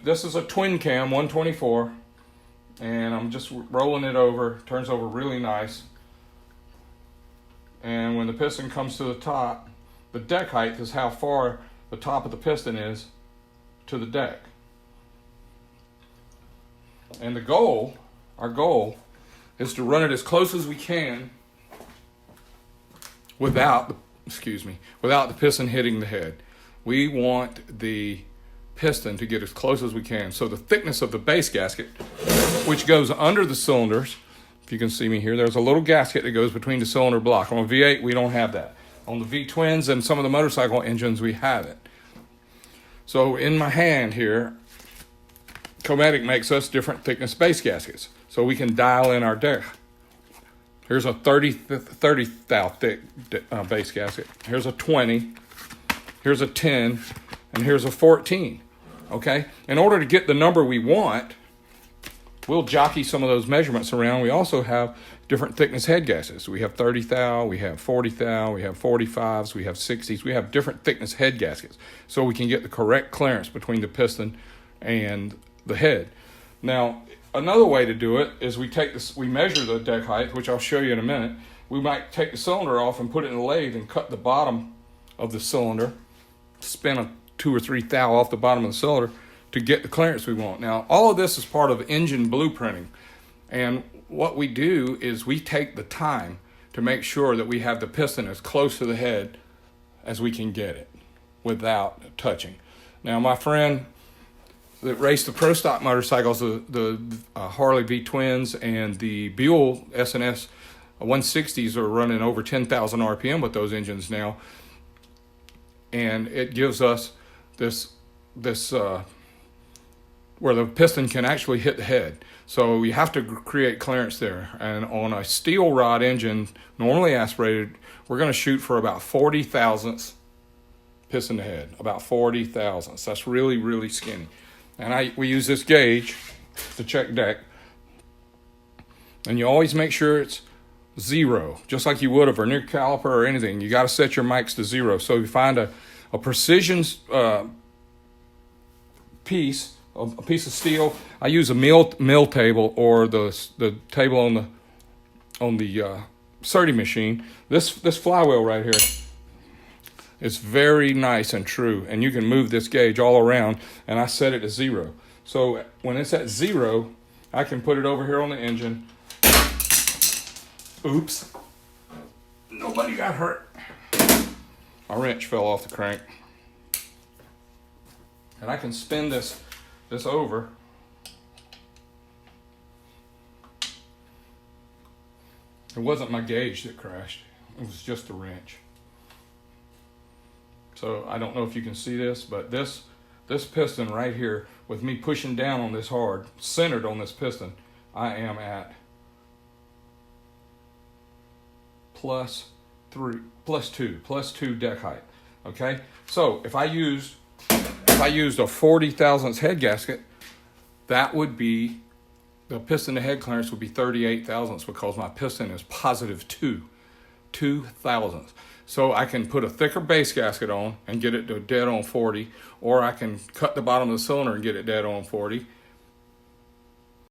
this is a twin cam 124, and I'm just rolling it over. Turns over really nice. And when the piston comes to the top, the deck height is how far the top of the piston is to the deck. And our goal is to run it as close as we can without the piston hitting the head. We want the piston to get as close as we can. So the thickness of the base gasket, which goes under the cylinders, if you can see me here, there's a little gasket that goes between the cylinder block. On a V8, we don't have that. On the V-twins and some of the motorcycle engines, we have it. So in my hand here, Cometic makes us different thickness base gaskets, so we can dial in our deck. Here's a 30 thou thick base gasket. Here's a 20. Here's a 10. And here's a 14. Okay? In order to get the number we want, we'll jockey some of those measurements around. We also have different thickness head gaskets. We have 30 thou, we have 40 thou, we have 45s, we have 60s. We have different thickness head gaskets, so we can get the correct clearance between the piston and the head. Now, another way to do it is we measure the deck height, which I'll show you in a minute. We might take the cylinder off and put it in the lathe and cut the bottom of the cylinder, spin a 2 or 3 thou off the bottom of the cylinder to get the clearance we want. Now, all of this is part of engine blueprinting. And what we do is we take the time to make sure that we have the piston as close to the head as we can get it without touching. Now, my friend that raced the pro stock motorcycles, the Harley V-twins and the Buell S&S 160s are running over 10,000 RPM with those engines now. And it gives us this where the piston can actually hit the head. So you have to create clearance there. And on a steel rod engine, normally aspirated, we're going to shoot for about 40 thousandths piston to head, about 40 thousandths. That's really, really skinny. And we use this gauge to check deck. And you always make sure it's 0, just like you would a vernier caliper or anything. You got to set your mics to 0. So you find a precision piece of steel. I use a mill table or the table on the SERDI machine. This flywheel right here is very nice and true, and you can move this gauge all around, and I set it to 0. So when it's at 0, I can put it over here on the engine. Oops. Nobody got hurt. My wrench fell off the crank. And I can spin this over. It wasn't my gauge that crashed. It was just the wrench. So I don't know if you can see this, but this piston right here, with me pushing down on this hard, centered on this piston, I am at plus 2 deck height. Okay? So if I used a 40 thousandths head gasket, that would be, the piston to head clearance would be 38 thousandths, because my piston is positive 2 thousandths. So I can put a thicker base gasket on and get it to dead on 40, or I can cut the bottom of the cylinder and get it dead on 40,